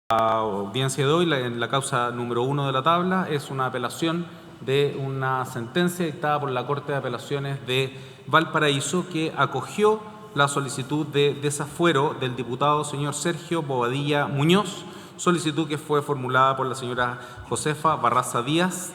La audiencia de hoy, en la causa número 1 de la tabla, es una apelación de una sentencia dictada por la Corte de Apelaciones de Valparaíso que acogió la solicitud de desafuero del diputado señor Sergio Bobadilla Muñoz, solicitud que fue formulada por la señora Josefa Barraza Díaz,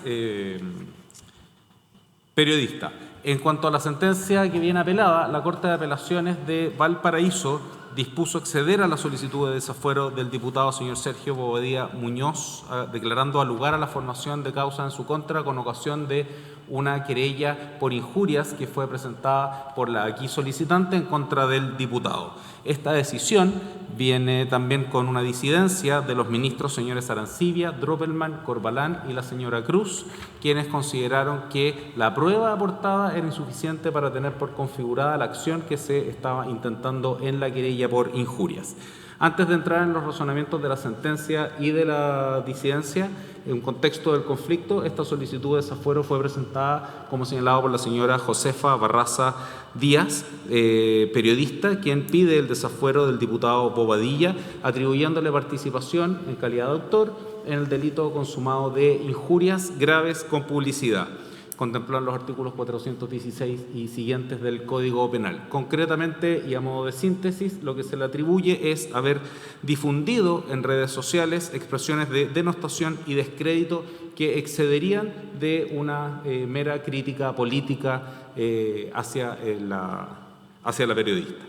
periodista. En cuanto a la sentencia que viene apelada, la Corte de Apelaciones de Valparaíso dispuso acceder a la solicitud de desafuero del diputado señor Sergio Bobadilla Muñoz, declarando lugar a la formación de causa en su contra con ocasión de una querella por injurias que fue presentada por la aquí solicitante en contra del diputado. Esta decisión viene también con una disidencia de los ministros señores Arancibia, Droppelman, Corbalán y la señora Cruz, quienes consideraron que la prueba aportada era insuficiente para tener por configurada la acción que se estaba intentando en la querella por injurias. Antes de entrar en los razonamientos de la sentencia y de la disidencia, en un contexto del conflicto, esta solicitud de desafuero fue presentada, como señalado por la señora Josefa Barraza Díaz, periodista, quien pide el desafuero del diputado Bobadilla, atribuyéndole participación en calidad de autor en el delito consumado de injurias graves con publicidad, contemplar los artículos 416 y siguientes del Código Penal. Concretamente, y a modo de síntesis, lo que se le atribuye es haber difundido en redes sociales expresiones de denostación y descrédito que excederían de una mera crítica política hacia la periodista.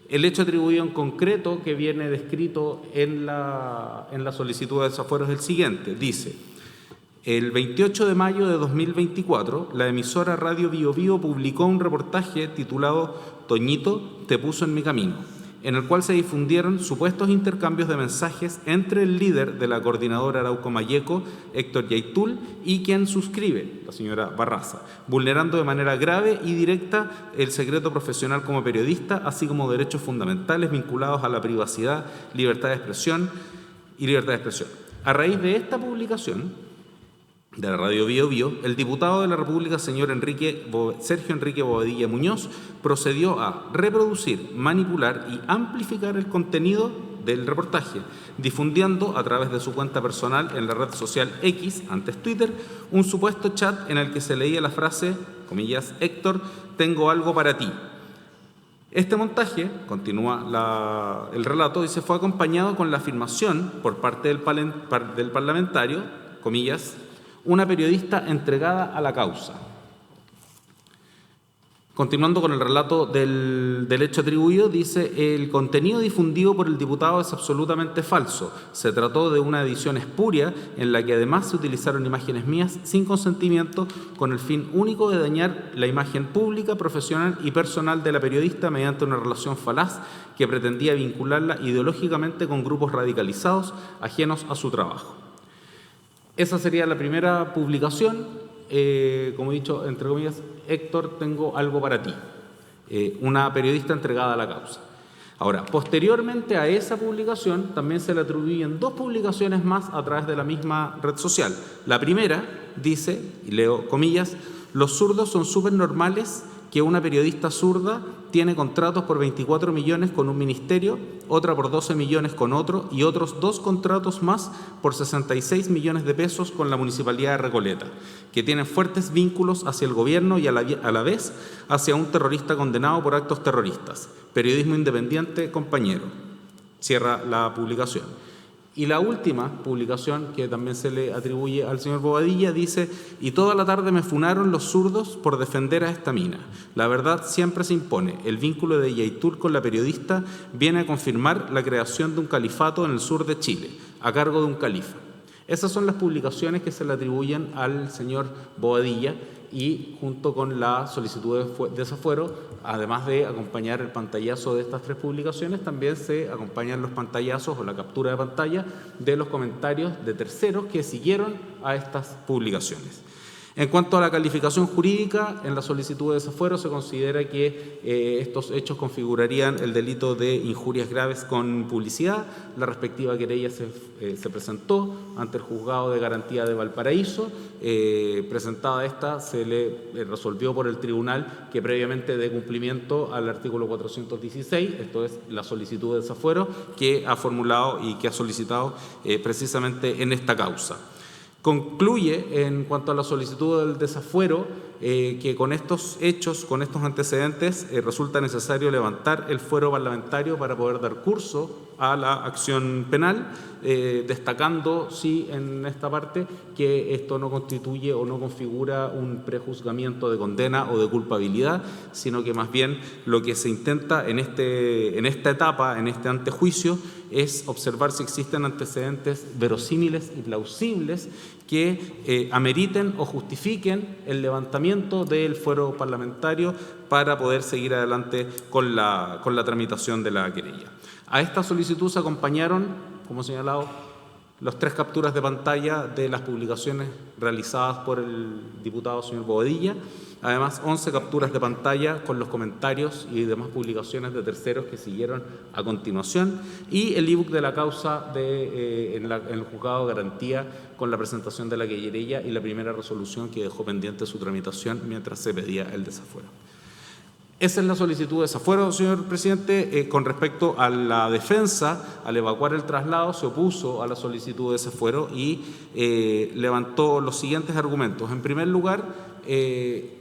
El hecho atribuido en concreto que viene descrito en la solicitud de desafuero es el siguiente. Dice: el 28 de mayo de 2024, la emisora Radio Bio Bio publicó un reportaje titulado «Toñito, te puso en mi camino», en el cual se difundieron supuestos intercambios de mensajes entre el líder de la coordinadora Arauco Mayeco, Héctor Yaitul, y quien suscribe, la señora Barraza, vulnerando de manera grave y directa el secreto profesional como periodista, así como derechos fundamentales vinculados a la privacidad, libertad de expresión y libertad de expresión. A raíz de esta publicación de la Radio Bio Bio, el diputado de la República, señor Sergio Enrique Bobadilla Muñoz, procedió a reproducir, manipular y amplificar el contenido del reportaje, difundiendo a través de su cuenta personal en la red social X, antes Twitter, un supuesto chat en el que se leía la frase, comillas, «Héctor, tengo algo para ti». Este montaje, continúa el relato, y se fue acompañado con la afirmación por parte del parlamentario, comillas, «una periodista entregada a la causa». Continuando con el relato del hecho atribuido, dice: el contenido difundido por el diputado es absolutamente falso. Se trató de una edición espuria en la que además se utilizaron imágenes mías sin consentimiento con el fin único de dañar la imagen pública, profesional y personal de la periodista mediante una relación falaz que pretendía vincularla ideológicamente con grupos radicalizados ajenos a su trabajo. Esa sería la primera publicación. Como he dicho, entre comillas, «Héctor, tengo algo para ti», una periodista entregada a la causa. Ahora, posteriormente a esa publicación, también se le atribuyen dos publicaciones más a través de la misma red social. La primera dice, y leo comillas: «Los zurdos son súper normales que una periodista zurda tiene contratos por 24 millones con un ministerio, otra por 12 millones con otro y otros 2 contratos más por 66 millones de pesos con la Municipalidad de Recoleta, que tienen fuertes vínculos hacia el gobierno y a la vez hacia un terrorista condenado por actos terroristas. Periodismo independiente, compañero». Cierra la publicación. Y la última publicación, que también se le atribuye al señor Bobadilla, dice: «Y toda la tarde me funaron los zurdos por defender a esta mina. La verdad siempre se impone. El vínculo de Yaitul con la periodista viene a confirmar la creación de un califato en el sur de Chile, a cargo de un califa». Esas son las publicaciones que se le atribuyen al señor Bobadilla, y junto con la solicitud de desafuero, además de acompañar el pantallazo de estas 3 publicaciones, también se acompañan los pantallazos o la captura de pantalla de los comentarios de terceros que siguieron a estas publicaciones. En cuanto a la calificación jurídica, en la solicitud de desafuero se considera que estos hechos configurarían el delito de injurias graves con publicidad. La respectiva querella se presentó ante el Juzgado de Garantía de Valparaíso. Presentada esta, se le resolvió por el tribunal que previamente dé cumplimiento al artículo 416, esto es la solicitud de desafuero que ha formulado y que ha solicitado precisamente en esta causa. Concluye en cuanto a la solicitud del desafuero que con estos hechos, con estos antecedentes, resulta necesario levantar el fuero parlamentario para poder dar curso a la acción penal, destacando, sí, en esta parte, que esto no constituye o no configura un prejuzgamiento de condena o de culpabilidad, sino que más bien lo que se intenta en esta etapa, en este antejuicio, es observar si existen antecedentes verosímiles y plausibles que ameriten o justifiquen el levantamiento del fuero parlamentario para poder seguir adelante con la tramitación de la querella. A esta solicitud se acompañaron, como señalado, las 3 capturas de pantalla de las publicaciones realizadas por el diputado señor Bobadilla, además 11 capturas de pantalla con los comentarios y demás publicaciones de terceros que siguieron a continuación, y el ebook de la causa en el Juzgado de Garantía con la presentación de la querella y la primera resolución que dejó pendiente su tramitación mientras se pedía el desafuero. Esa es la solicitud de desafuero, señor presidente. Con respecto a la defensa, al evacuar el traslado, se opuso a la solicitud de desafuero y levantó los siguientes argumentos. En primer lugar,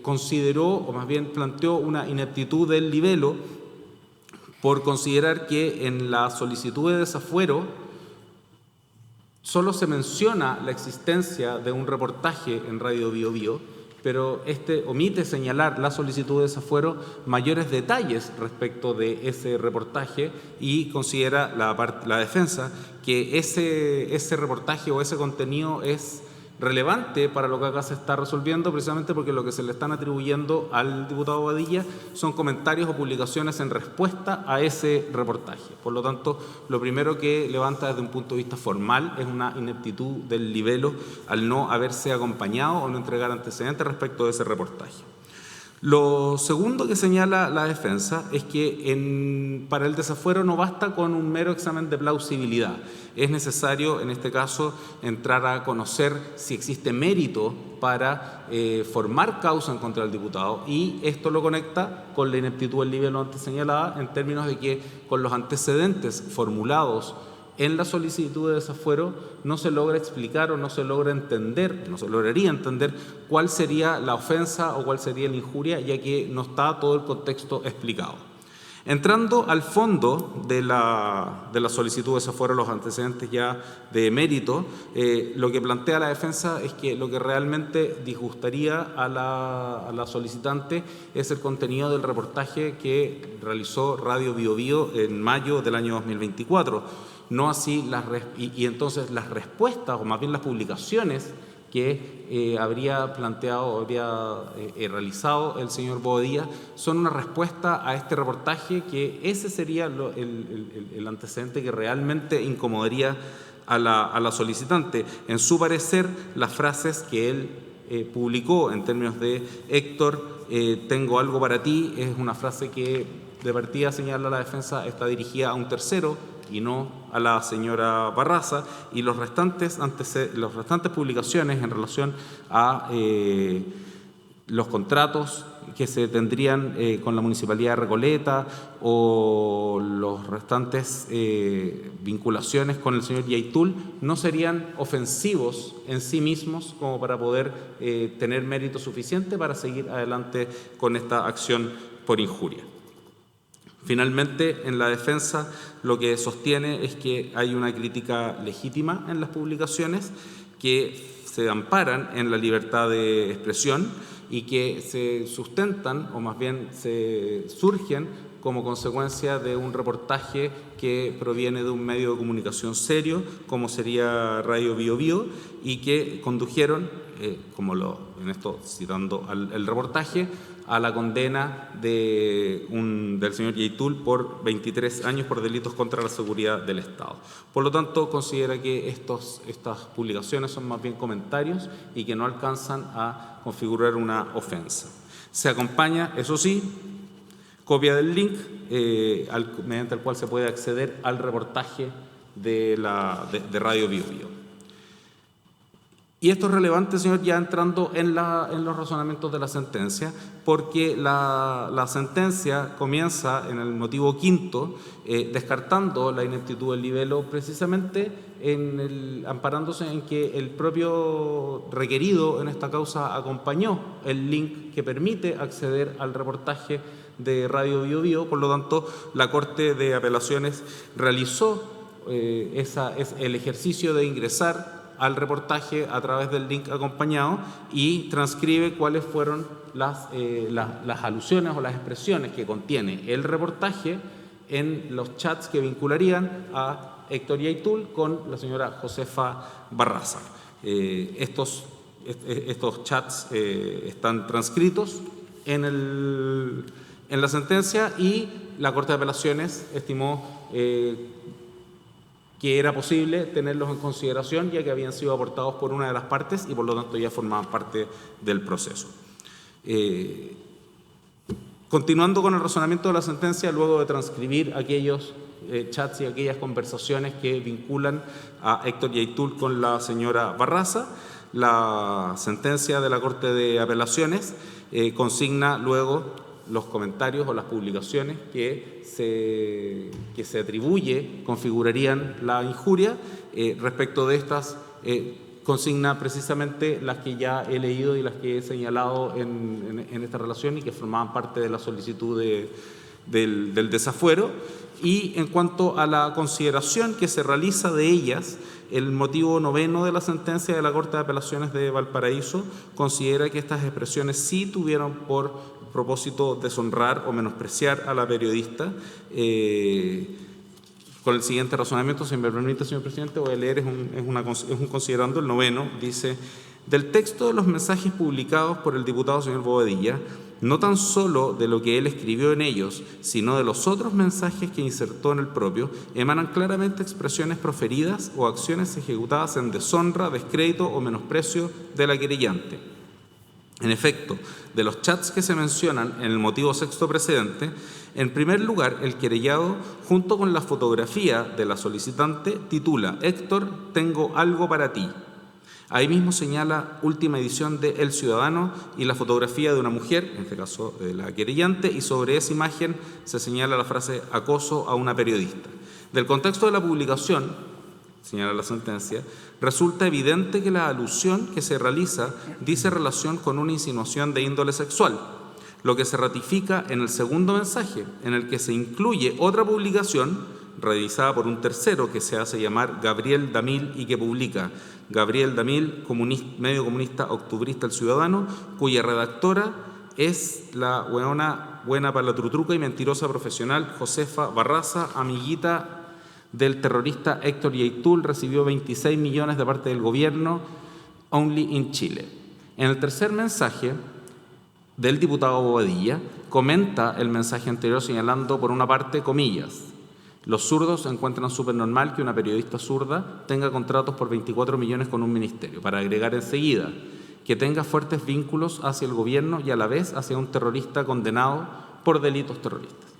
consideró, o más bien planteó, una ineptitud del libelo por considerar que en la solicitud de desafuero solo se menciona la existencia de un reportaje en Radio Bío Bío, pero omite señalar la solicitud de desafuero mayores detalles respecto de ese reportaje y considera la defensa que ese reportaje o ese contenido es relevante para lo que acá se está resolviendo, precisamente porque lo que se le están atribuyendo al diputado Badilla son comentarios o publicaciones en respuesta a ese reportaje. Por lo tanto, lo primero que levanta desde un punto de vista formal es una ineptitud del libelo al no haberse acompañado o no entregar antecedentes respecto de ese reportaje. Lo segundo que señala la defensa es que para el desafuero no basta con un mero examen de plausibilidad. Es necesario, en este caso, entrar a conocer si existe mérito para formar causa en contra del diputado, y esto lo conecta con la ineptitud del libelo antes señalada en términos de que con los antecedentes formulados en la solicitud de desafuero no se logra explicar o no se lograría entender cuál sería la ofensa o cuál sería la injuria, ya que no está todo el contexto explicado. Entrando al fondo de la solicitud de desafuero, los antecedentes ya de mérito, lo que plantea la defensa es que lo que realmente disgustaría a la solicitante es el contenido del reportaje que realizó Radio Bío Bío en mayo del año 2024. No así entonces las respuestas, o más bien las publicaciones que habría planteado o habría realizado el señor Bobadilla son una respuesta a este reportaje, que ese sería el antecedente que realmente incomodaría a la solicitante. En su parecer, las frases que él publicó en términos de Héctor, tengo algo para ti, es una frase que de partida, señala la defensa, está dirigida a un tercero y no a la señora Barraza, y las restantes publicaciones en relación a los contratos que se tendrían con la Municipalidad de Recoleta o los restantes vinculaciones con el señor Yaitul no serían ofensivos en sí mismos como para poder tener mérito suficiente para seguir adelante con esta acción por injuria. Finalmente, en la defensa lo que sostiene es que hay una crítica legítima en las publicaciones que se amparan en la libertad de expresión y que se sustentan, o más bien se surgen como consecuencia de un reportaje que proviene de un medio de comunicación serio, como sería Radio Bío Bío, y que condujeron, en esto citando el reportaje, a la condena del señor Yaitul por 23 años por delitos contra la seguridad del Estado. Por lo tanto, considera que estas publicaciones son más bien comentarios y que no alcanzan a configurar una ofensa. Se acompaña, eso sí, copia del link mediante el cual se puede acceder al reportaje de Radio Bio Bio. Y esto es relevante, señor, ya entrando en los razonamientos de la sentencia, porque la sentencia comienza en el motivo quinto, descartando la ineptitud del libelo, precisamente amparándose en que el propio requerido en esta causa acompañó el link que permite acceder al reportaje de Radio Bio Bio. Por lo tanto, la Corte de Apelaciones realizó el ejercicio de ingresar al reportaje a través del link acompañado y transcribe cuáles fueron las alusiones o las expresiones que contiene el reportaje en los chats que vincularían a Héctor Yaitul con la señora Josefa Barraza. Estos chats están transcritos en la sentencia y la Corte de Apelaciones estimó que era posible tenerlos en consideración ya que habían sido aportados por una de las partes y por lo tanto ya formaban parte del proceso. Continuando con el razonamiento de la sentencia, luego de transcribir aquellos chats y aquellas conversaciones que vinculan a Héctor Yaitul con la señora Barraza, la sentencia de la Corte de Apelaciones consigna luego los comentarios o las publicaciones que se atribuye configurarían la injuria. Respecto de estas, consigna precisamente las que ya he leído y las que he señalado en esta relación y que formaban parte de la solicitud del desafuero. Y en cuanto a la consideración que se realiza de ellas, el motivo noveno de la sentencia de la Corte de Apelaciones de Valparaíso considera que estas expresiones sí tuvieron por propósito deshonrar o menospreciar a la periodista. Con el siguiente razonamiento, si me permite, señor presidente, voy a leer, es un considerando, el noveno, dice: del texto de los mensajes publicados por el diputado señor Bobadilla, no tan solo de lo que él escribió en ellos, sino de los otros mensajes que insertó en el propio, emanan claramente expresiones proferidas o acciones ejecutadas en deshonra, descrédito o menosprecio de la querellante. En efecto, de los chats que se mencionan en el motivo sexto precedente, en primer lugar, el querellado, junto con la fotografía de la solicitante, titula: Héctor, tengo algo para ti. Ahí mismo señala última edición de El Ciudadano y la fotografía de una mujer, en este caso de la querellante, y sobre esa imagen se señala la frase acoso a una periodista. Del contexto de la publicación, señala la sentencia, resulta evidente que la alusión que se realiza dice relación con una insinuación de índole sexual, lo que se ratifica en el segundo mensaje, en el que se incluye otra publicación realizada por un tercero que se hace llamar Gabriel Damil y que publica: Gabriel Damil, medio comunista octubrista El Ciudadano, cuya redactora es la buena para la trutruca y mentirosa profesional Josefa Barraza, amiguita del terrorista Héctor Yaitul, recibió 26 millones de parte del gobierno, only in Chile. En el tercer mensaje del diputado Bobadilla, comenta el mensaje anterior señalando, por una parte, comillas: los zurdos encuentran súper normal que una periodista zurda tenga contratos por 24 millones con un ministerio, para agregar enseguida que tenga fuertes vínculos hacia el gobierno y a la vez hacia un terrorista condenado por delitos terroristas.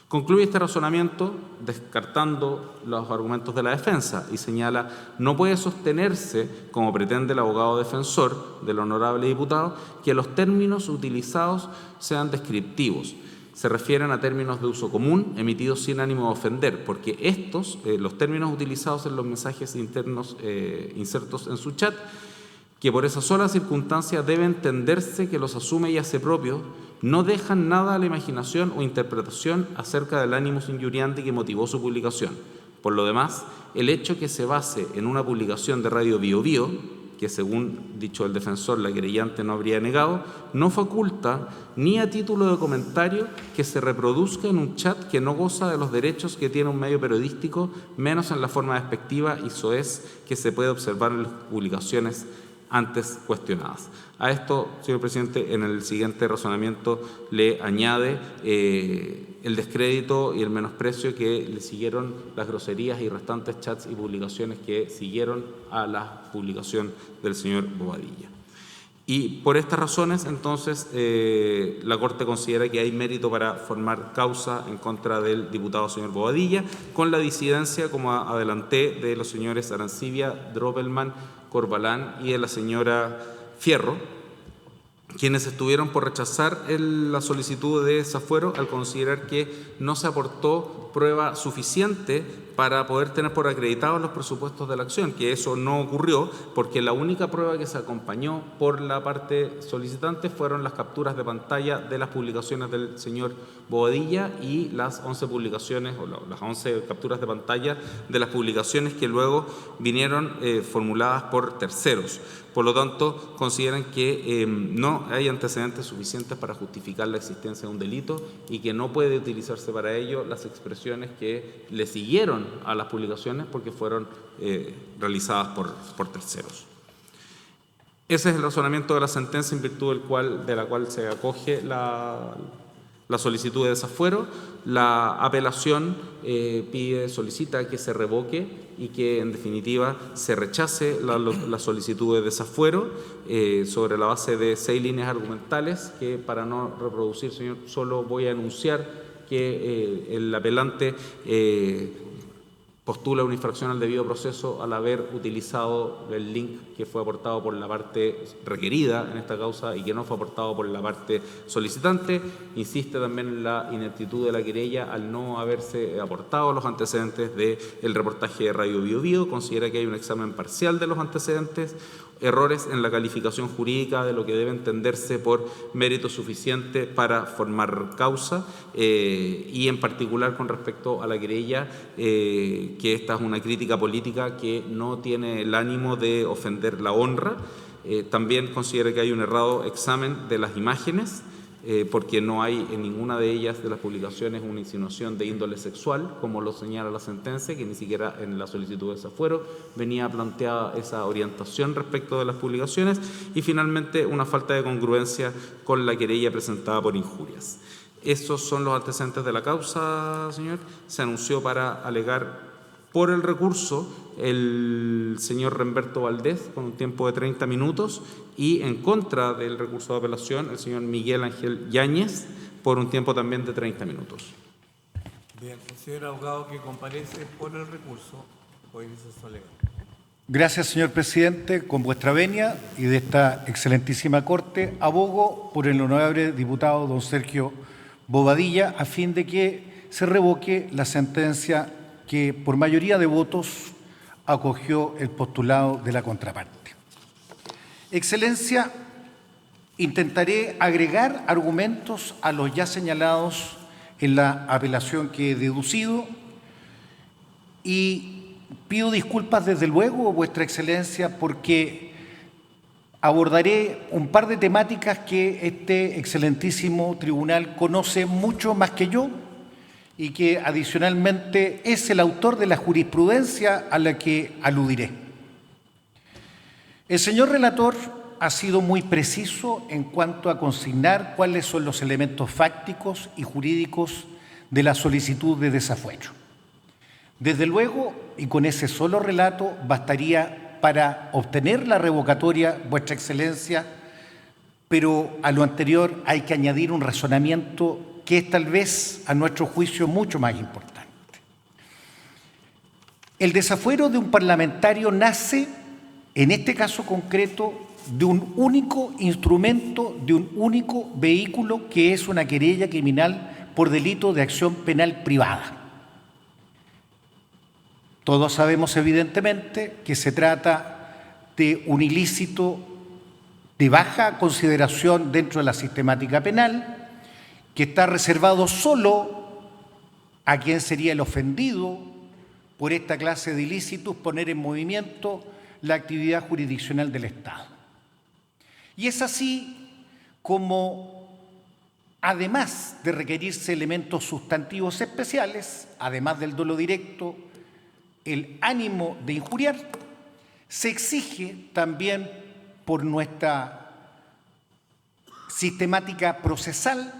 Concluye este razonamiento descartando los argumentos de la defensa y señala: no puede sostenerse, como pretende el abogado defensor del honorable diputado, que los términos utilizados sean descriptivos. Se refieren a términos de uso común emitidos sin ánimo de ofender, porque los términos utilizados en los mensajes internos insertos en su chat, que por esa sola circunstancia debe entenderse que los asume y hace propios, no dejan nada a la imaginación o interpretación acerca del ánimos injuriante que motivó su publicación. Por lo demás, el hecho que se base en una publicación de Radio Bio Bio, que según dicho el defensor la querellante no habría negado, no faculta ni a título de comentario que se reproduzca en un chat que no goza de los derechos que tiene un medio periodístico, menos en la forma despectiva y soez que se puede observar en las publicaciones antes cuestionadas. A esto, señor presidente, en el siguiente razonamiento le añade el descrédito y el menosprecio que le siguieron las groserías y restantes chats y publicaciones que siguieron a la publicación del señor Bobadilla. Y por estas razones, entonces, la Corte considera que hay mérito para formar causa en contra del diputado señor Bobadilla, con la disidencia, como adelanté, de los señores Arancibia, Droppelman, Corbalán y de la señora Fierro, quienes estuvieron por rechazar la solicitud de desafuero al considerar que no se aportó prueba suficiente para poder tener por acreditados los presupuestos de la acción, que eso no ocurrió porque la única prueba que se acompañó por la parte solicitante fueron las capturas de pantalla de las publicaciones del señor Bobadilla y las 11 publicaciones o las 11 capturas de pantalla de las publicaciones que luego vinieron formuladas por terceros. Por lo tanto, consideran que no hay antecedentes suficientes para justificar la existencia de un delito y que no puede utilizarse para ello las expresiones que le siguieron a las publicaciones porque fueron realizadas por terceros. Ese es el razonamiento de la sentencia en virtud de la cual se acoge la solicitud de desafuero. La apelación solicita que se revoque y que en definitiva se rechace la solicitud de desafuero sobre la base de 6 líneas argumentales que, para no reproducir, señor, solo voy a enunciar que el apelante postula una infracción al debido proceso al haber utilizado el link que fue aportado por la parte requerida en esta causa y que no fue aportado por la parte solicitante. Insiste también en la ineptitud de la querella al no haberse aportado los antecedentes del reportaje de Radio Bio Bio. Considera que hay un examen parcial de los antecedentes, errores en la calificación jurídica de lo que debe entenderse por mérito suficiente para formar causa y en particular con respecto a la querella, que esta es una crítica política que no tiene el ánimo de ofender la honra. También considera que hay un errado examen de las imágenes, porque no hay en ninguna de ellas de las publicaciones una insinuación de índole sexual, como lo señala la sentencia, que ni siquiera en la solicitud de desafuero venía planteada esa orientación respecto de las publicaciones, y finalmente una falta de congruencia con la querella presentada por injurias. Estos son los antecedentes de la causa, señor. Se anunció para alegar por el recurso el señor Remberto Valdés con un tiempo de 30 minutos y en contra del recurso de apelación el señor Miguel Ángel Yáñez por un tiempo también de 30 minutos. Bien, el señor abogado que comparece por el recurso, hoy dice Soledad. Gracias, señor presidente. Con vuestra venia y de esta excelentísima Corte, abogo por el honorable diputado don Sergio Bobadilla a fin de que se revoque la sentencia que por mayoría de votos acogió el postulado de la contraparte. Excelencia, intentaré agregar argumentos a los ya señalados en la apelación que he deducido y pido disculpas desde luego, Vuestra Excelencia, porque abordaré un par de temáticas que este excelentísimo tribunal conoce mucho más que yo y que adicionalmente es el autor de la jurisprudencia a la que aludiré. El señor relator ha sido muy preciso en cuanto a consignar cuáles son los elementos fácticos y jurídicos de la solicitud de desafuero. Desde luego, y con ese solo relato, bastaría para obtener la revocatoria, Vuestra Excelencia, pero a lo anterior hay que añadir un razonamiento que es tal vez, a nuestro juicio, mucho más importante. El desafuero de un parlamentario nace, en este caso concreto, de un único instrumento, de un único vehículo, que es una querella criminal por delito de acción penal privada. Todos sabemos, evidentemente, que se trata de un ilícito de baja consideración dentro de la sistemática penal, que está reservado solo a quien sería el ofendido por esta clase de ilícitos poner en movimiento la actividad jurisdiccional del Estado. Y es así como, además de requerirse elementos sustantivos especiales, además del dolo directo, el ánimo de injuriar, se exige también por nuestra sistemática procesal,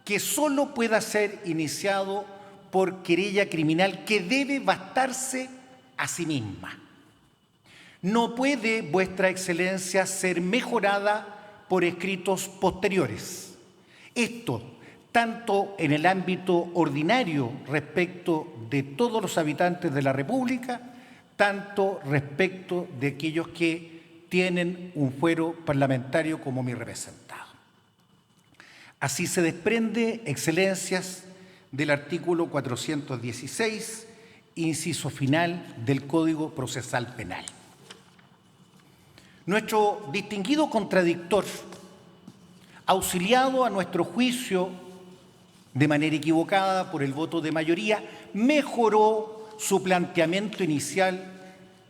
que solo pueda ser iniciado por querella criminal que debe bastarse a sí misma. No puede, Vuestra Excelencia, ser mejorada por escritos posteriores. Esto, tanto en el ámbito ordinario respecto de todos los habitantes de la República, tanto respecto de aquellos que tienen un fuero parlamentario como mi representado. Así se desprende, Excelencias, del artículo 416, inciso final del Código Procesal Penal. Nuestro distinguido contradictor, auxiliado a nuestro juicio de manera equivocada por el voto de mayoría, mejoró su planteamiento inicial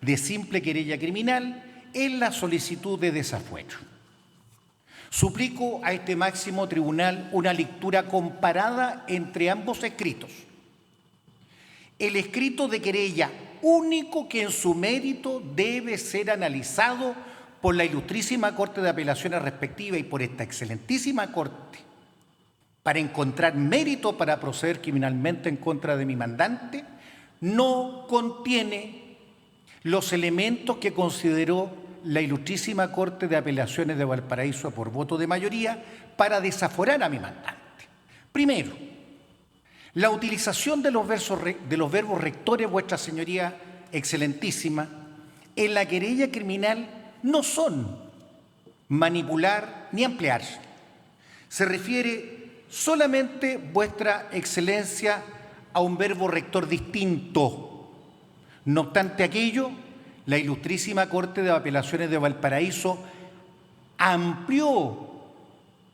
de simple querella criminal en la solicitud de desafuero. Suplico a este máximo tribunal una lectura comparada entre ambos escritos. El escrito de querella único que en su mérito debe ser analizado por la ilustrísima Corte de Apelaciones respectiva y por esta excelentísima Corte para encontrar mérito para proceder criminalmente en contra de mi mandante, no contiene los elementos que consideró la ilustrísima Corte de Apelaciones de Valparaíso por voto de mayoría para desaforar a mi mandante. Primero, la utilización de los verbos rectores, Vuestra Señoría Excelentísima, en la querella criminal no son manipular ni ampliar. Se refiere solamente, Vuestra Excelencia, a un verbo rector distinto. No obstante aquello, la ilustrísima Corte de Apelaciones de Valparaíso amplió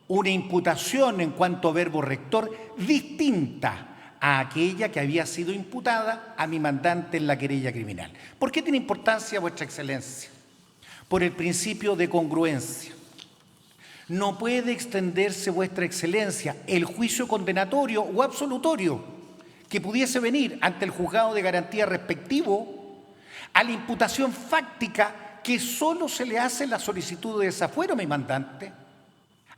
una imputación en cuanto a verbo rector distinta a aquella que había sido imputada a mi mandante en la querella criminal. ¿Por qué tiene importancia, Vuestra Excelencia? Por el principio de congruencia. No puede extenderse, Vuestra Excelencia, el juicio condenatorio o absolutorio que pudiese venir ante el juzgado de garantía respectivo a la imputación fáctica que solo se le hace en la solicitud de desafuero a mi mandante,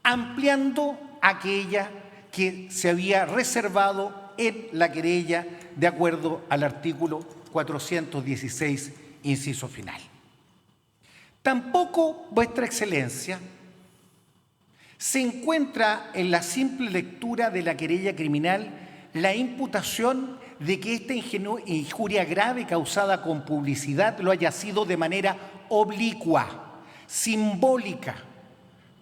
ampliando aquella que se había reservado en la querella de acuerdo al artículo 416, inciso final. Tampoco, Vuestra Excelencia, se encuentra en la simple lectura de la querella criminal la imputación de que esta injuria grave causada con publicidad lo haya sido de manera oblicua, simbólica,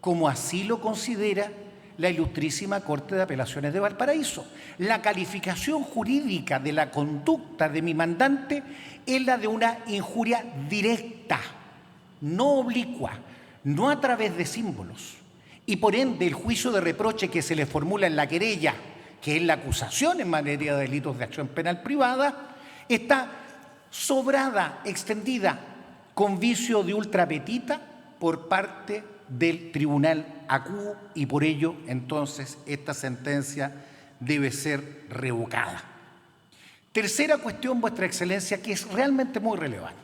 como así lo considera la ilustrísima Corte de Apelaciones de Valparaíso. La calificación jurídica de la conducta de mi mandante es la de una injuria directa, no oblicua, no a través de símbolos. Y por ende el juicio de reproche que se le formula en la querella, que es la acusación en materia de delitos de acción penal privada, está sobrada, extendida, con vicio de ultrapetita por parte del tribunal acuo y por ello entonces esta sentencia debe ser revocada. Tercera cuestión, Vuestra Excelencia, que es realmente muy relevante.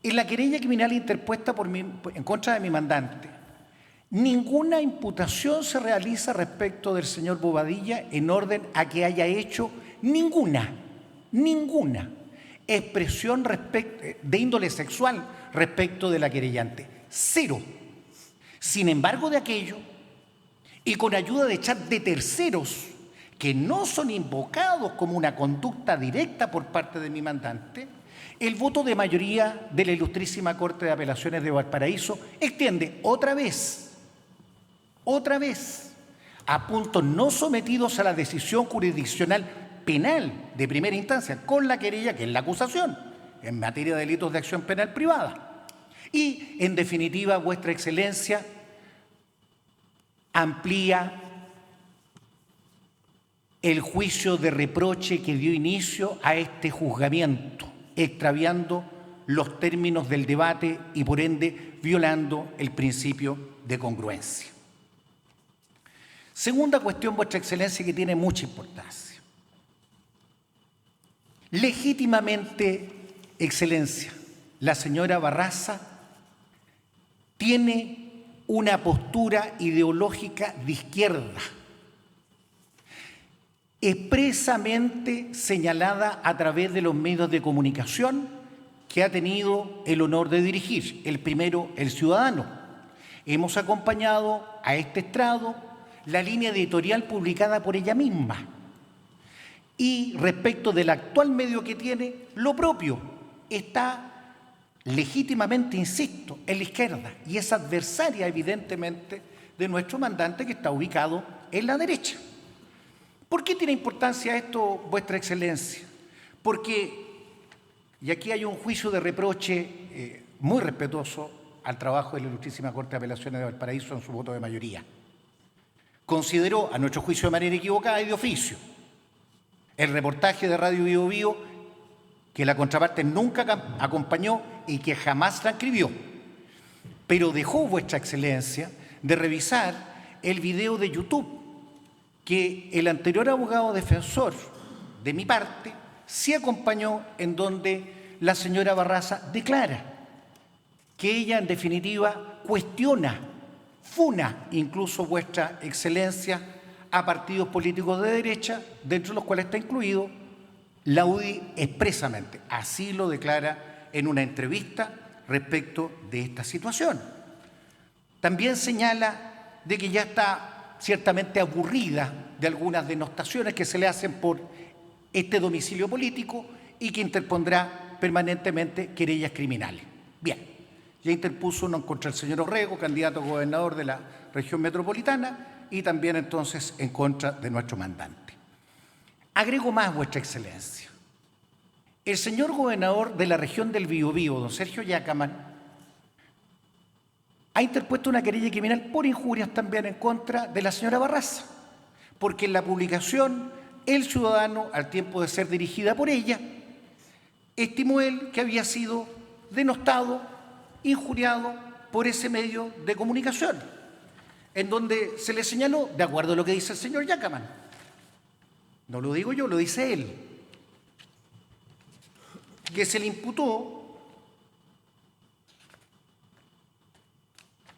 En la querella criminal interpuesta en contra de mi mandante, ninguna imputación se realiza respecto del señor Bobadilla en orden a que haya hecho ninguna expresión de índole sexual respecto de la querellante. Cero. Sin embargo de aquello, y con ayuda de chat de terceros que no son invocados como una conducta directa por parte de mi mandante, el voto de mayoría de la ilustrísima Corte de Apelaciones de Valparaíso extiende otra vez, a puntos no sometidos a la decisión jurisdiccional penal de primera instancia con la querella, que es la acusación, en materia de delitos de acción penal privada. Y, en definitiva, Vuestra Excelencia amplía el juicio de reproche que dio inicio a este juzgamiento, extraviando los términos del debate y, por ende, violando el principio de congruencia. Segunda cuestión, Vuestra Excelencia, que tiene mucha importancia. Legítimamente, Excelencia, la señora Barraza tiene una postura ideológica de izquierda, expresamente señalada a través de los medios de comunicación que ha tenido el honor de dirigir. El primero, El Ciudadano. Hemos acompañado a este estrado la línea editorial publicada por ella misma. Y respecto del actual medio que tiene, lo propio, está legítimamente, insisto, en la izquierda y es adversaria evidentemente de nuestro mandante que está ubicado en la derecha. ¿Por qué tiene importancia esto, Vuestra Excelencia? Porque, y aquí hay un juicio de reproche muy respetuoso al trabajo de la Ilustrísima Corte de Apelaciones de Valparaíso en su voto de mayoría, consideró, a nuestro juicio de manera equivocada y de oficio, el reportaje de Radio Bío Bío que la contraparte nunca acompañó y que jamás transcribió, pero dejó, Vuestra Excelencia, de revisar el video de YouTube que el anterior abogado defensor de mi parte sí acompañó, en donde la señora Barraza declara que ella en definitiva cuestiona, funa incluso, Vuestra Excelencia, a partidos políticos de derecha, dentro de los cuales está incluido la UDI expresamente. Así lo declara en una entrevista respecto de esta situación. También señala de que ya está ciertamente aburrida de algunas denostaciones que se le hacen por este domicilio político y que interpondrá permanentemente querellas criminales. Bien, ya interpuso uno contra el señor Orrego, candidato a gobernador de la región metropolitana, y también entonces en contra de nuestro mandante. Agrego más, Vuestra Excelencia. El señor gobernador de la región del Biobío, don Sergio Yacaman, ha interpuesto una querella criminal por injurias también en contra de la señora Barraza, porque en la publicación El Ciudadano, al tiempo de ser dirigida por ella, estimó él que había sido denostado, injuriado por ese medio de comunicación, en donde se le señaló, de acuerdo a lo que dice el señor Yacaman, no lo digo yo, lo dice él, que se le imputó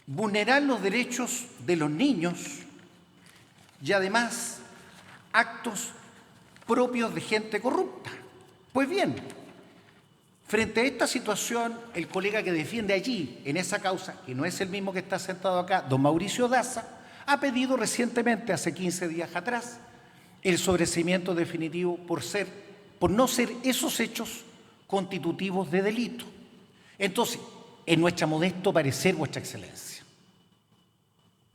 vulnerar los derechos de los niños y además actos propios de gente corrupta. Pues bien, frente a esta situación, el colega que defiende allí, en esa causa, que no es el mismo que está sentado acá, don Mauricio Daza, ha pedido recientemente, hace 15 días atrás, el sobreseimiento definitivo por no ser esos hechos constitutivos de delito. Entonces, en nuestro modesto parecer, Vuestra Excelencia,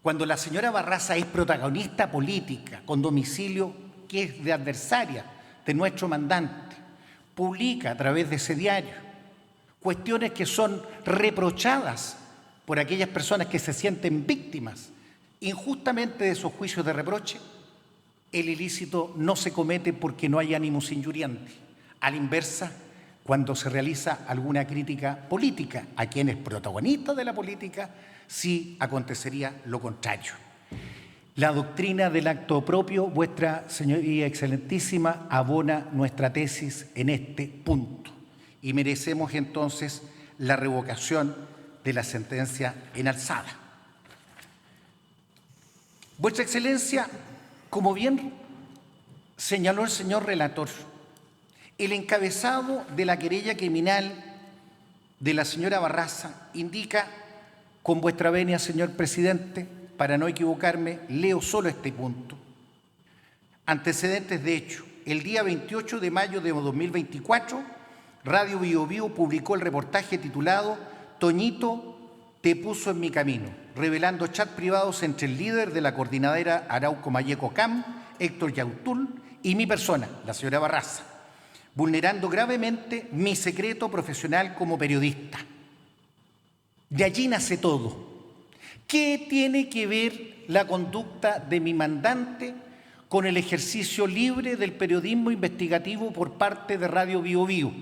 cuando la señora Barraza es protagonista política con domicilio que es de adversaria de nuestro mandante, publica a través de ese diario cuestiones que son reprochadas por aquellas personas que se sienten víctimas injustamente de esos juicios de reproche, el ilícito no se comete porque no hay ánimos injuriantes. A la inversa, cuando se realiza alguna crítica política a quien es protagonista de la política, sí acontecería lo contrario. La doctrina del acto propio, Vuestra Señoría Excelentísima, abona nuestra tesis en este punto y merecemos entonces la revocación de la sentencia en alzada. Vuestra Excelencia, como bien señaló el señor relator, el encabezado de la querella criminal de la señora Barraza indica, con vuestra venia, señor presidente, para no equivocarme, leo solo este punto. Antecedentes de hecho. El día 28 de mayo de 2024, Radio Bío Bío publicó el reportaje titulado «Toñito te puso en mi camino», revelando chats privados entre el líder de la coordinadora Arauco Mayeco CAM, Héctor Yautul, y mi persona, la señora Barraza, vulnerando gravemente mi secreto profesional como periodista. De allí nace todo. ¿Qué tiene que ver la conducta de mi mandante con el ejercicio libre del periodismo investigativo por parte de Radio Bío Bío?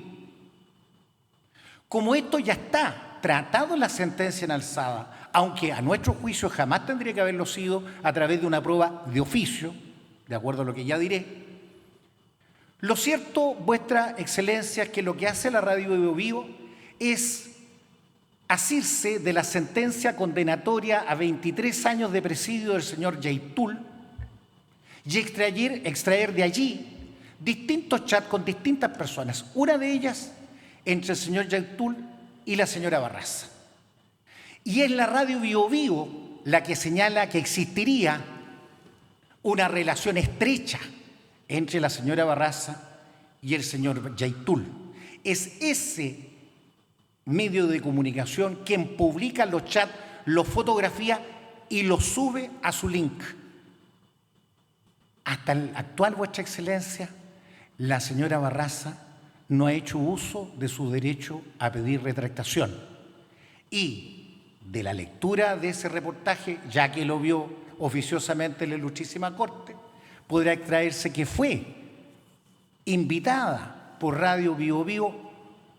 Como esto ya está tratado en la sentencia en alzada, aunque a nuestro juicio jamás tendría que haberlo sido a través de una prueba de oficio, de acuerdo a lo que ya diré, lo cierto, Vuestra Excelencia, es que lo que hace la Radio Bío Bío es asirse de la sentencia condenatoria a 23 años de presidio del señor Yaitul y extraer de allí distintos chats con distintas personas, una de ellas entre el señor Yaitul y la señora Barraza. Y es la radio Bío Bío la que señala que existiría una relación estrecha entre la señora Barraza y el señor Yaitul. Es ese medio de comunicación quien publica los chats, los fotografía y los sube a su link. Hasta el actual, Vuestra Excelencia, la señora Barraza no ha hecho uso de su derecho a pedir retractación. Y de la lectura de ese reportaje, ya que lo vio oficiosamente la Ilustrísima Corte, podrá extraerse que fue invitada por Radio Bío Bío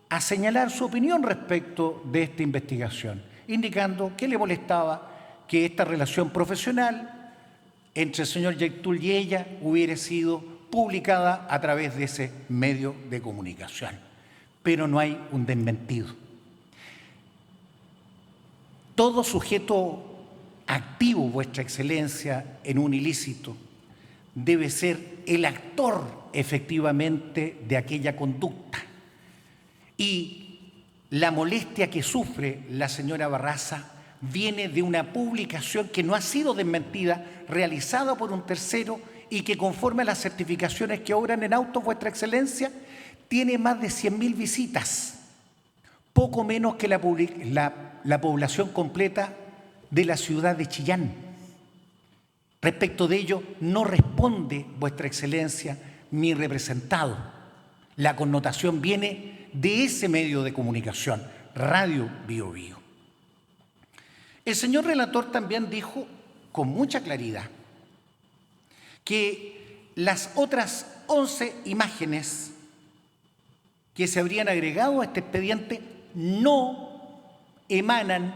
a señalar su opinión respecto de esta investigación, indicando que le molestaba que esta relación profesional entre el señor Yaitul y ella hubiera sido publicada a través de ese medio de comunicación. Pero no hay un desmentido. Todo sujeto activo, Vuestra Excelencia, en un ilícito, debe ser el actor efectivamente de aquella conducta. Y la molestia que sufre la señora Barraza viene de una publicación que no ha sido desmentida, realizada por un tercero y que, conforme a las certificaciones que obran en autos, Vuestra Excelencia, tiene más de 100.000 visitas, poco menos que la población completa de la ciudad de Chillán. Respecto de ello, no responde, Vuestra Excelencia, mi representado. La connotación viene de ese medio de comunicación, Radio Bío Bío. El señor relator también dijo con mucha claridad que las otras 11 imágenes que se habrían agregado a este expediente no emanan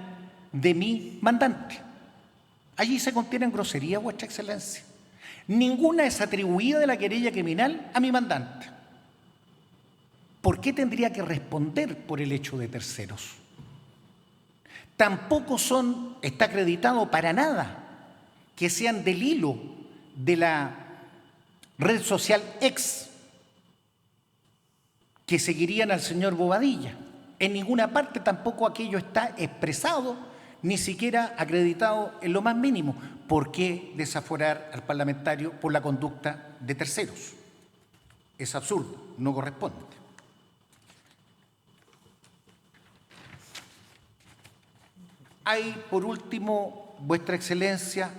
de mi mandante. Allí se contienen groserías, Vuestra Excelencia. Ninguna es atribuida de la querella criminal a mi mandante. ¿Por qué tendría que responder por el hecho de terceros? Tampoco está acreditado para nada que sean del hilo de la red social X que seguirían al señor Bobadilla. En ninguna parte tampoco aquello está expresado, ni siquiera acreditado en lo más mínimo. ¿Por qué desaforar al parlamentario por la conducta de terceros? Es absurdo, no corresponde. Hay, por último, Vuestra Excelencia,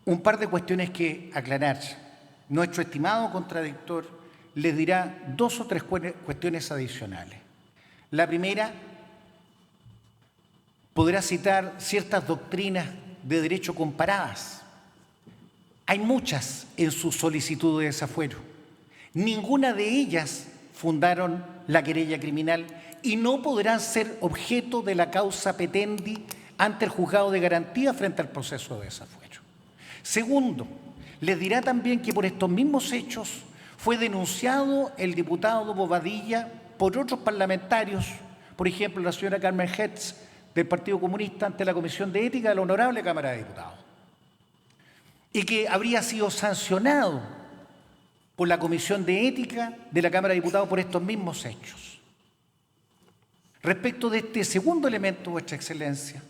un par de cuestiones que aclarar. Nuestro estimado contradictor les dirá 2 o 3 cuestiones adicionales. La primera, podrá citar ciertas doctrinas de derecho comparadas. Hay muchas en su solicitud de desafuero. Ninguna de ellas fundaron la querella criminal y no podrán ser objeto de la causa petendi ante el juzgado de garantía frente al proceso de desafuero. Segundo, les dirá también que por estos mismos hechos fue denunciado el diputado Bobadilla por otros parlamentarios, por ejemplo, la señora Carmen Hetz del Partido Comunista ante la Comisión de Ética de la Honorable Cámara de Diputados, y que habría sido sancionado por la Comisión de Ética de la Cámara de Diputados por estos mismos hechos. Respecto de este segundo elemento, Vuestra Excelencia,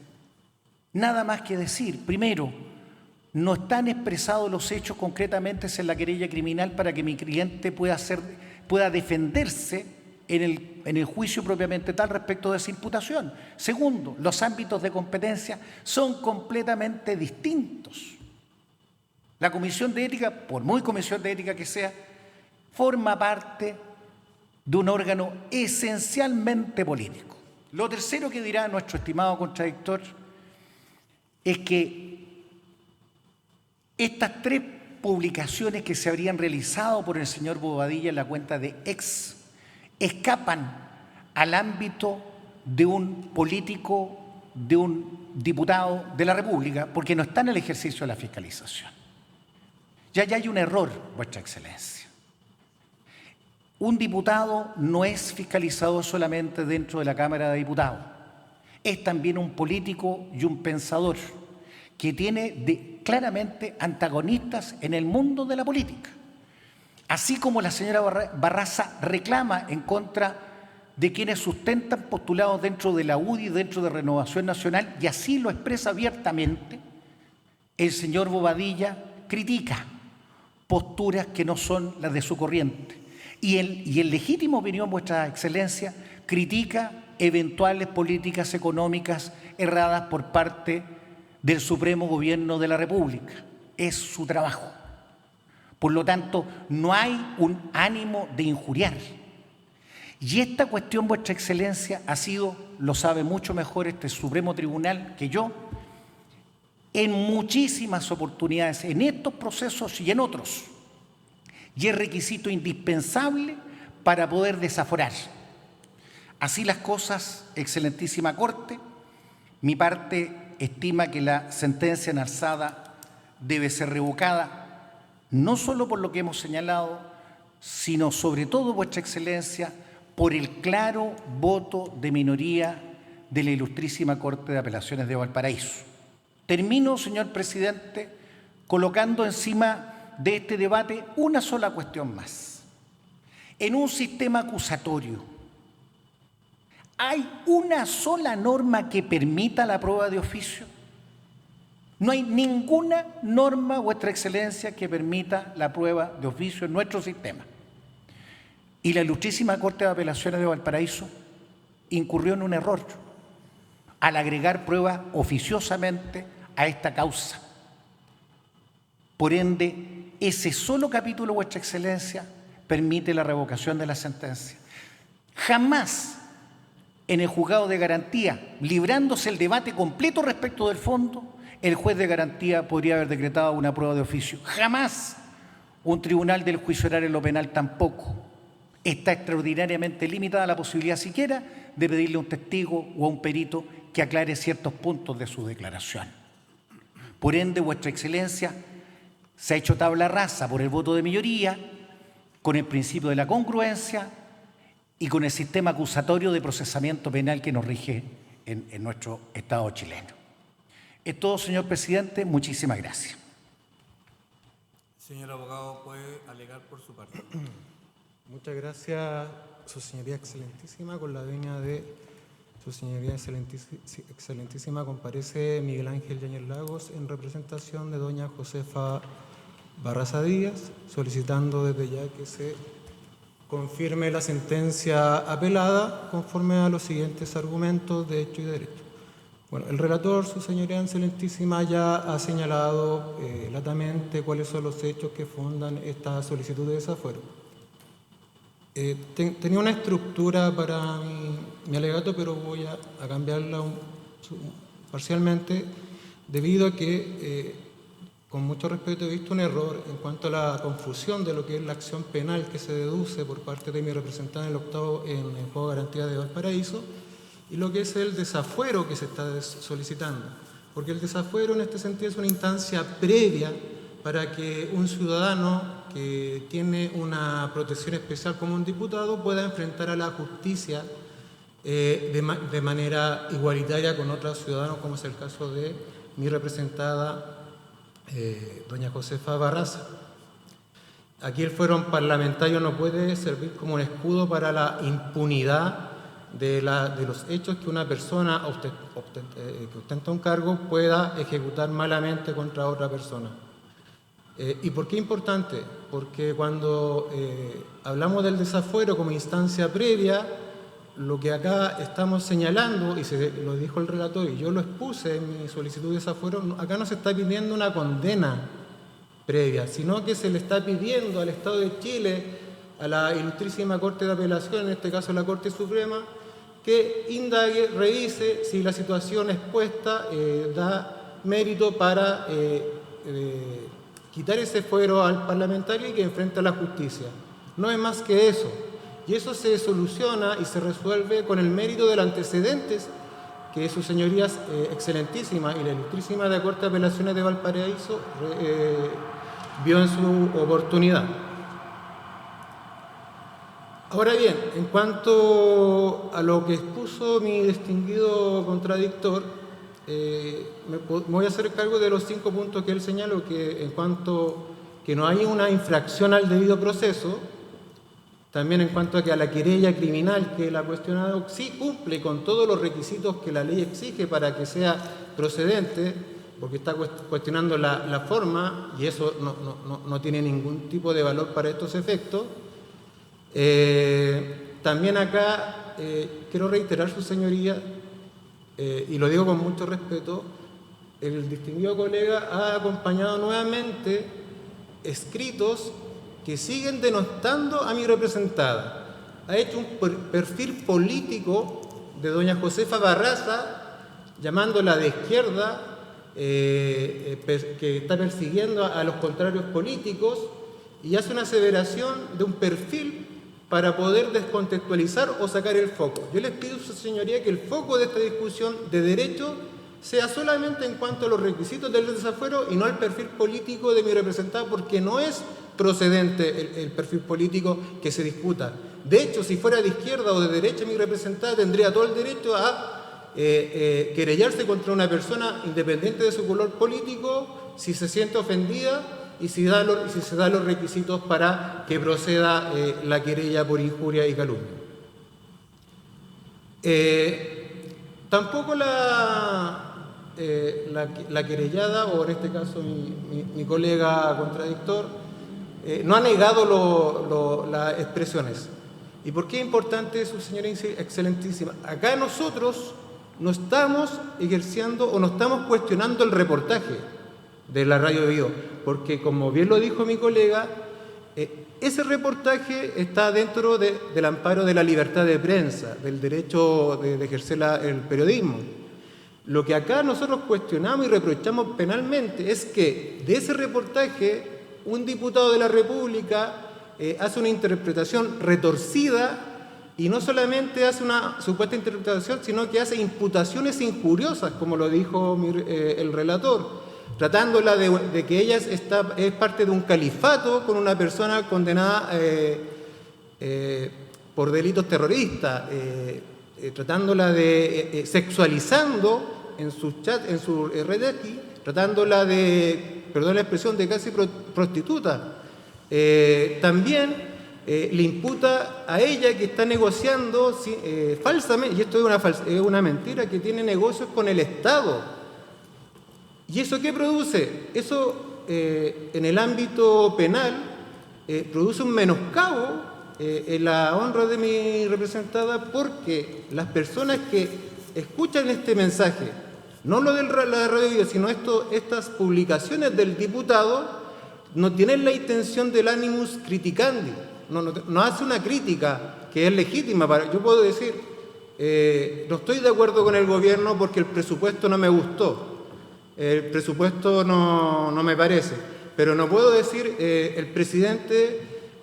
nada más que decir. Primero, no están expresados los hechos concretamente en la querella criminal para que mi cliente pueda defenderse en el juicio propiamente tal respecto de esa imputación. Segundo, los ámbitos de competencia son completamente distintos. La Comisión de Ética, por muy Comisión de Ética que sea, forma parte de un órgano esencialmente político. Lo tercero que dirá nuestro estimado contradictor es que estas 3 publicaciones que se habrían realizado por el señor Bobadilla en la cuenta de X escapan al ámbito de un político, de un diputado de la República, porque no está en el ejercicio de la fiscalización. Ya hay un error, Vuestra Excelencia. Un diputado no es fiscalizador solamente dentro de la Cámara de Diputados, es también un político y un pensador que tiene claramente antagonistas en el mundo de la política. Así como la señora Barraza reclama en contra de quienes sustentan postulados dentro de la UDI, dentro de Renovación Nacional, y así lo expresa abiertamente, el señor Bobadilla critica posturas que no son las de su corriente. Y en legítima opinión, Vuestra Excelencia, critica eventuales políticas económicas erradas por parte del Supremo Gobierno de la República. Es su trabajo. Por lo tanto, no hay un ánimo de injuriar. Y esta cuestión, Vuestra Excelencia, ha sido, lo sabe mucho mejor este Supremo Tribunal que yo, en muchísimas oportunidades, en estos procesos y en otros. Y es requisito indispensable para poder desaforar. Así las cosas, Excelentísima Corte, mi parte estima que la sentencia en alzada debe ser revocada, no solo por lo que hemos señalado, sino sobre todo, Vuestra Excelencia, por el claro voto de minoría de la Ilustrísima Corte de Apelaciones de Valparaíso. Termino, señor presidente, colocando encima de este debate una sola cuestión más. En un sistema acusatorio, ¿hay una sola norma que permita la prueba de oficio? No hay ninguna norma, Vuestra Excelencia, que permita la prueba de oficio en nuestro sistema. Y la Ilustrísima Corte de Apelaciones de Valparaíso incurrió en un error al agregar prueba oficiosamente a esta causa. Por ende, ese solo capítulo, Vuestra Excelencia, permite la revocación de la sentencia. Jamás en el juzgado de garantía, librándose el debate completo respecto del fondo, el juez de garantía podría haber decretado una prueba de oficio. Jamás un tribunal del juicio oral en lo penal tampoco. Está extraordinariamente limitada la posibilidad siquiera de pedirle a un testigo o a un perito que aclare ciertos puntos de su declaración. Por ende, Vuestra Excelencia, se ha hecho tabla rasa por el voto de mayoría, con el principio de la congruencia y con el sistema acusatorio de procesamiento penal que nos rige en nuestro Estado chileno. Es todo, señor presidente. Muchísimas gracias. Señor abogado, puede alegar por su parte. Muchas gracias, Su Señoría Excelentísima. Con la venia de Su Señoría Excelentísima comparece Miguel Ángel Yáñez Lagos en representación de doña Josefa Barraza Díaz, solicitando desde ya que se confirme la sentencia apelada conforme a los siguientes argumentos de hecho y derecho. Bueno, el relator, Su Señoría Excelentísima, ya ha señalado latamente cuáles son los hechos que fundan esta solicitud de desafuero. Tenía una estructura para mi alegato, pero voy a cambiarla parcialmente, debido a que, con mucho respeto, he visto un error en cuanto a la confusión de lo que es la acción penal que se deduce por parte de mi representante en el juego de garantía de Valparaíso y lo que es el desafuero que se está solicitando. Porque el desafuero en este sentido es una instancia previa para que un ciudadano que tiene una protección especial como un diputado pueda enfrentar a la justicia de manera igualitaria con otros ciudadanos, como es el caso de mi representada, doña Josefa Barraza. Aquí el fuero parlamentario no puede servir como un escudo para la impunidad de los hechos que una persona que ostenta un cargo pueda ejecutar malamente contra otra persona. ¿Y por qué importante? Porque cuando hablamos del desafuero como instancia previa, lo que acá estamos señalando, y lo dijo el relator y yo lo expuse en mi solicitud de desafuero, acá no se está pidiendo una condena previa, sino que se le está pidiendo al Estado de Chile, a la Ilustrísima Corte de Apelación, en este caso la Corte Suprema, que indague, revise si la situación expuesta da mérito para quitar ese fuero al parlamentario y que enfrente a la justicia. No es más que eso. Y eso se soluciona y se resuelve con el mérito de los antecedentes que Sus Señorías Excelentísimas y la Ilustrísima de la Corte de Apelaciones de Valparaíso vio en su oportunidad. Ahora bien, en cuanto a lo que expuso mi distinguido contradictor, me voy a hacer cargo de los 5 puntos que él señaló, que en cuanto que no hay una infracción al debido proceso, también en cuanto a que a la querella criminal que él ha cuestionado sí cumple con todos los requisitos que la ley exige para que sea procedente, porque está cuestionando la forma y eso no tiene ningún tipo de valor para estos efectos. También acá quiero reiterar, su señoría, y lo digo con mucho respeto, el distinguido colega ha acompañado nuevamente escritos que siguen denostando a mi representada. Ha hecho un perfil político de doña Josefa Barraza, llamándola de izquierda, que está persiguiendo a los contrarios políticos, y hace una aseveración de un perfil para poder descontextualizar o sacar el foco. Yo les pido, su señoría, que el foco de esta discusión de derecho sea solamente en cuanto a los requisitos del desafuero y no al perfil político de mi representada, porque no es procedente el perfil político que se discuta. De hecho, si fuera de izquierda o de derecha mi representada, tendría todo el derecho a querellarse contra una persona independiente de su color político si se siente ofendida y si se dan los requisitos para que proceda la querella por injuria y calumnia. Tampoco la querellada, o en este caso mi colega contradictor, no ha negado las expresiones. ¿Y por qué es importante, su señoría excelentísima? Acá nosotros no estamos ejerciendo o no estamos cuestionando el reportaje de la Radio Biobío, porque como bien lo dijo mi colega, ese reportaje está dentro del amparo de la libertad de prensa, del derecho de ejercer el periodismo. Lo que acá nosotros cuestionamos y reprochamos penalmente es que de ese reportaje un diputado de la República hace una interpretación retorcida, y no solamente hace una supuesta interpretación, sino que hace imputaciones injuriosas, como lo dijo el relator, tratándola de que ella es parte de un califato con una persona condenada por delitos terroristas, tratándola de sexualizando en sus chats, en su red aquí, tratándola de, perdón la expresión, de casi prostituta. También le imputa a ella que está negociando falsamente, y esto es una mentira, que tiene negocios con el Estado. ¿Y eso qué produce? Eso en el ámbito penal produce un menoscabo en la honra de mi representada, porque las personas que escuchan este mensaje, no lo de la Radio Biobío, sino estas publicaciones del diputado, no tienen la intención del animus criticandi, no hace una crítica que es legítima. Yo puedo decir, no estoy de acuerdo con el gobierno porque el presupuesto no me gustó, el presupuesto no me parece, pero no puedo decir el presidente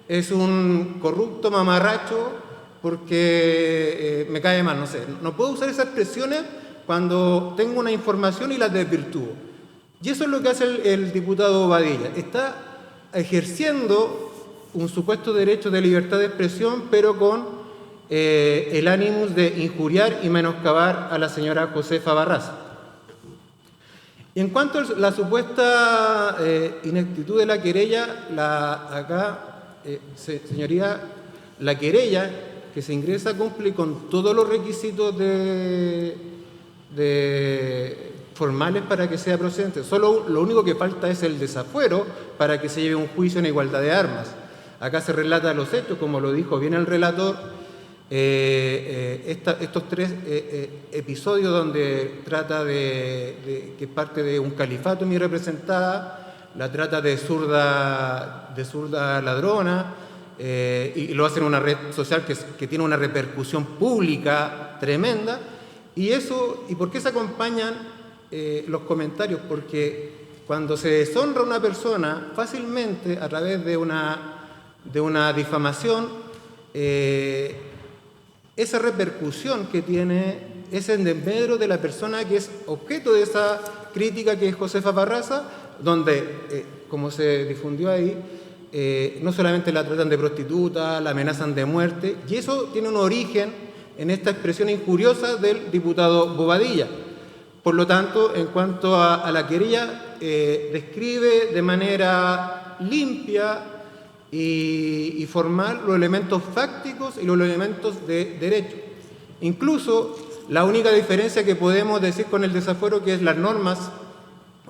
es un corrupto mamarracho porque me cae mal, no sé. No puedo usar esas expresiones cuando tengo una información y la desvirtúo. Y eso es lo que hace el diputado Badilla. Está ejerciendo un supuesto derecho de libertad de expresión, pero con el ánimos de injuriar y menoscabar a la señora Josefa Barraza. Y en cuanto a la supuesta ineptitud de la querella, señoría, la querella que se ingresa cumple con todos los requisitos formales para que sea procedente. Solo lo único que falta es el desafuero para que se lleve un juicio en igualdad de armas. Acá se relatan los hechos, como lo dijo bien el relator, estos 3 episodios donde trata que es parte de un califato mi representada, la trata de zurda ladrona, y lo hacen en una red social que tiene una repercusión pública tremenda. ¿Y por qué se acompañan los comentarios? Porque cuando se deshonra a una persona fácilmente a través de una difamación, esa repercusión que tiene es en desmedro de la persona que es objeto de esa crítica, que es Josefa Barraza, donde, como se difundió ahí, no solamente la tratan de prostituta, la amenazan de muerte, y eso tiene un origen en esta expresión injuriosa del diputado Bobadilla. Por lo tanto, en cuanto a la querella, describe de manera limpia y formal los elementos fácticos y los elementos de derecho. Incluso la única diferencia que podemos decir con el desafuero, que es las normas,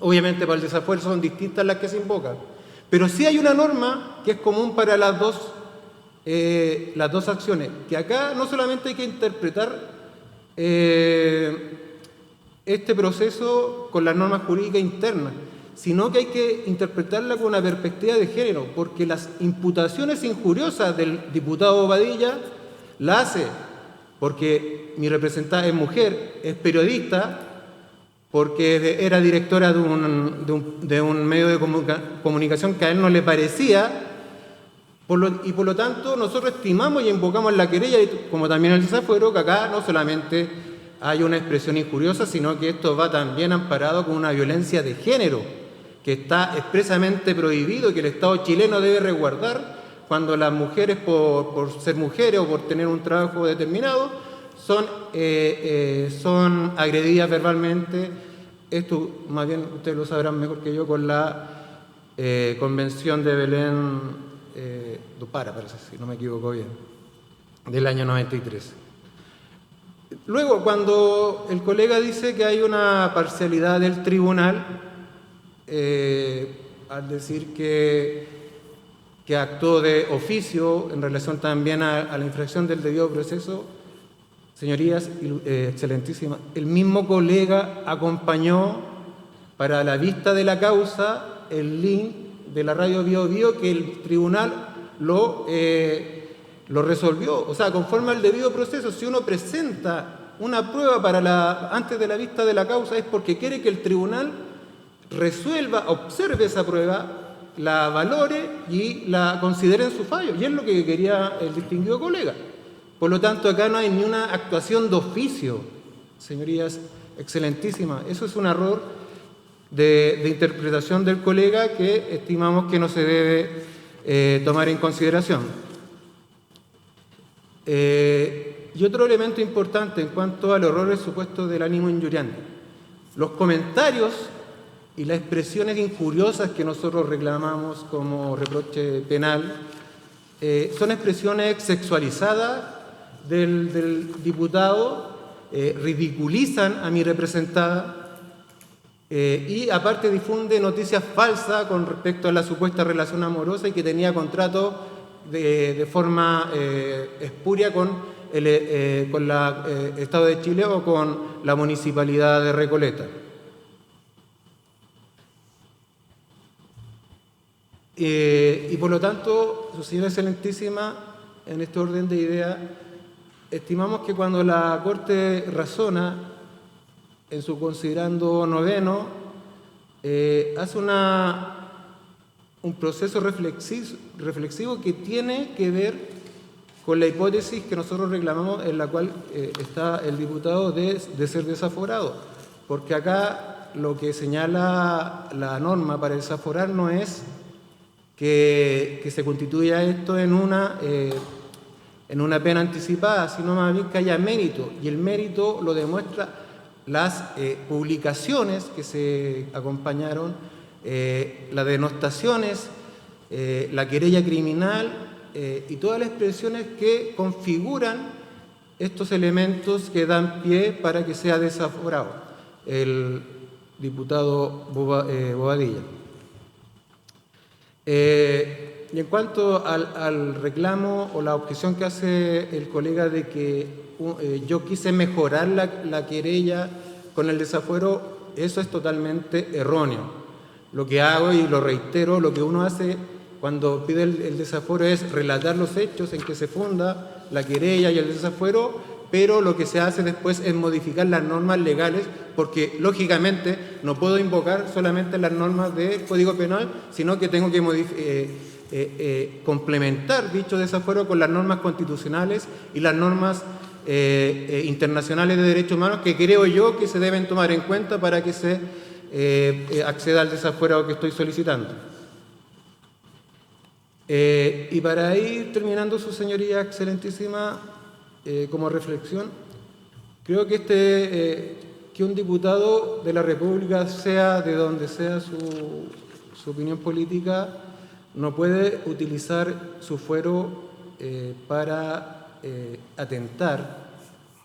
obviamente para el desafuero son distintas las que se invocan, pero sí hay una norma que es común para las dos acciones, que acá no solamente hay que interpretar este proceso con las normas jurídicas internas, sino que hay que interpretarla con una perspectiva de género, porque las imputaciones injuriosas del diputado Bobadilla la hace porque mi representada es mujer, es periodista, porque era directora de un medio de comunicación que a él no le parecía, y por lo tanto nosotros estimamos y invocamos la querella, como también el desafuero, que acá no solamente hay una expresión injuriosa, sino que esto va también amparado con una violencia de género, que está expresamente prohibido y que el Estado chileno debe resguardar cuando las mujeres, por ser mujeres o por tener un trabajo determinado, son agredidas verbalmente. Esto, más bien, ustedes lo sabrán mejor que yo, con la Convención de Belén do Pará, parece, si no me equivoco bien, del año 93. Luego, cuando el colega dice que hay una parcialidad del tribunal, al decir que actuó de oficio en relación también a la infracción del debido proceso, señorías, excelentísima, el mismo colega acompañó para la vista de la causa el link de la radio Bio Bio que el tribunal lo resolvió. O sea, conforme al debido proceso, si uno presenta una prueba antes de la vista de la causa, es porque quiere que el tribunal resuelva, observe esa prueba, la valore y la considere en su fallo. Y es lo que quería el distinguido colega. Por lo tanto, acá no hay ni una actuación de oficio, señorías excelentísimas. Eso es un error de interpretación del colega que estimamos que no se debe tomar en consideración. Y otro elemento importante en cuanto al error supuesto del ánimo injuriante. Los comentarios y las expresiones injuriosas que nosotros reclamamos como reproche penal son expresiones sexualizadas del diputado, ridiculizan a mi representada y aparte difunde noticias falsas con respecto a la supuesta relación amorosa y que tenía contrato de forma espuria con el Estado de Chile o con la Municipalidad de Recoleta. Y por lo tanto, su señora excelentísima, en este orden de ideas, estimamos que cuando la Corte razona en su considerando noveno, hace un proceso reflexivo que tiene que ver con la hipótesis que nosotros reclamamos, en la cual está el diputado de ser desaforado. Porque acá lo que señala la norma para desaforar no es que se constituya esto en una pena anticipada, sino más bien que haya mérito, y el mérito lo demuestra las publicaciones que se acompañaron, las denostaciones, la querella criminal y todas las expresiones que configuran estos elementos que dan pie para que sea desaforado el diputado Bobadilla. Y en cuanto al reclamo o la objeción que hace el colega de que yo quise mejorar la querella con el desafuero, eso es totalmente erróneo. Lo que hago, y lo reitero, lo que uno hace cuando pide el desafuero es relatar los hechos en que se funda la querella y el desafuero, pero lo que se hace después es modificar las normas legales, porque lógicamente no puedo invocar solamente las normas del Código Penal, sino que tengo que complementar dicho desafuero con las normas constitucionales y las normas internacionales de derechos humanos que creo yo que se deben tomar en cuenta para que se acceda al desafuero que estoy solicitando. Y para ir terminando, su señoría excelentísima, como reflexión, creo que que un diputado de la República, sea de donde sea su opinión política, no puede utilizar su fuero para atentar,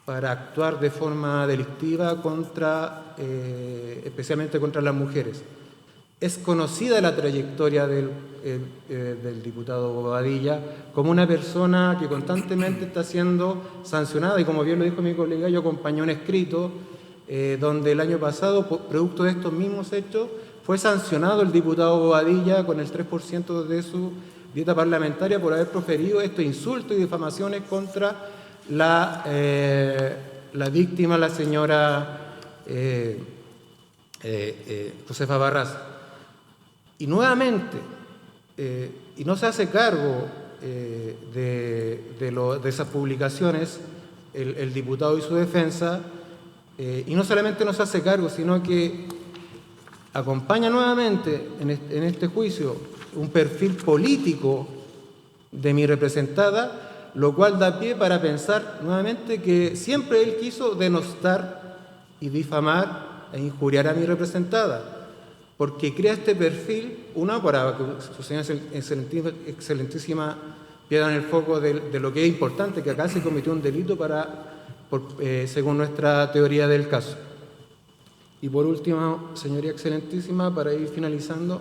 para actuar de forma delictiva contra, especialmente contra las mujeres. Es conocida la trayectoria del diputado Bobadilla como una persona que constantemente está siendo sancionada, y como bien lo dijo mi colega, yo acompañé un escrito donde el año pasado, producto de estos mismos hechos, fue sancionado el diputado Bobadilla con el 3% de su dieta parlamentaria por haber proferido estos insultos y difamaciones contra la víctima, la señora Josefa Barraza. Y nuevamente, y no se hace cargo de esas publicaciones el diputado y su defensa, y no solamente no se hace cargo, sino que acompaña nuevamente en este juicio un perfil político de mi representada, lo cual da pie para pensar nuevamente que siempre él quiso denostar y difamar e injuriar a mi representada, porque crea este perfil, una, para que su señora excelentísima pierda en el foco de lo que es importante, que acá se cometió un delito según nuestra teoría del caso. Y por último, señoría excelentísima, para ir finalizando,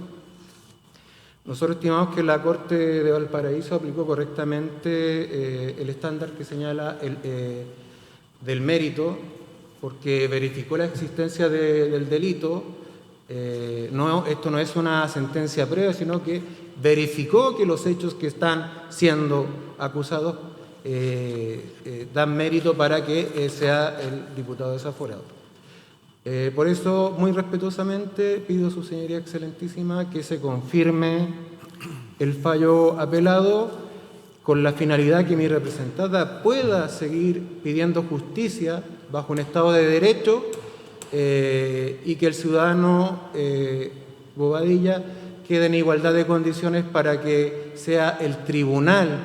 nosotros estimamos que la Corte de Valparaíso aplicó correctamente el estándar que señala del mérito, porque verificó la existencia del delito. Esto no es una sentencia previa, sino que verificó que los hechos que están siendo acusados dan mérito para que sea el diputado desaforado. Por eso, muy respetuosamente, pido a su señoría excelentísima que se confirme el fallo apelado con la finalidad que mi representada pueda seguir pidiendo justicia bajo un Estado de Derecho, y que el ciudadano Bobadilla quede en igualdad de condiciones para que sea el Tribunal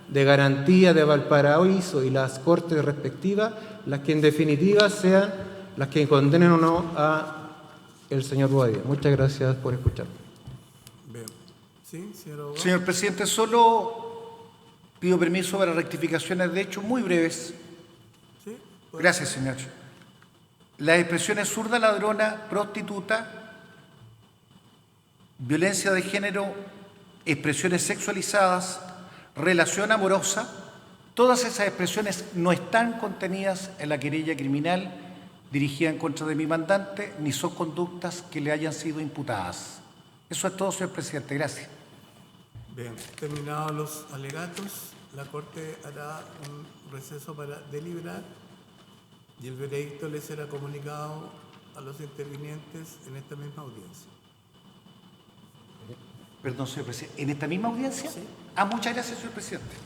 de Garantía de Valparaíso y las Cortes respectivas las que en definitiva sean las que condenen o no a el señor Bobadilla. Muchas gracias por escuchar. Bien. Sí, señor abogado. Señor presidente, solo pido permiso para rectificaciones de hecho muy breves. Sí, Gracias, señor. Las expresiones zurda, ladrona, prostituta, violencia de género, expresiones sexualizadas, relación amorosa, todas esas expresiones no están contenidas en la querella criminal dirigida en contra de mi mandante, ni son conductas que le hayan sido imputadas. Eso es todo, señor presidente. Gracias. bien. Terminados los alegatos, la Corte hará un receso para deliberar y el veredicto le será comunicado a los intervinientes en esta misma audiencia. Perdón, señor presidente. ¿En esta misma audiencia? Sí. Muchas gracias, señor presidente.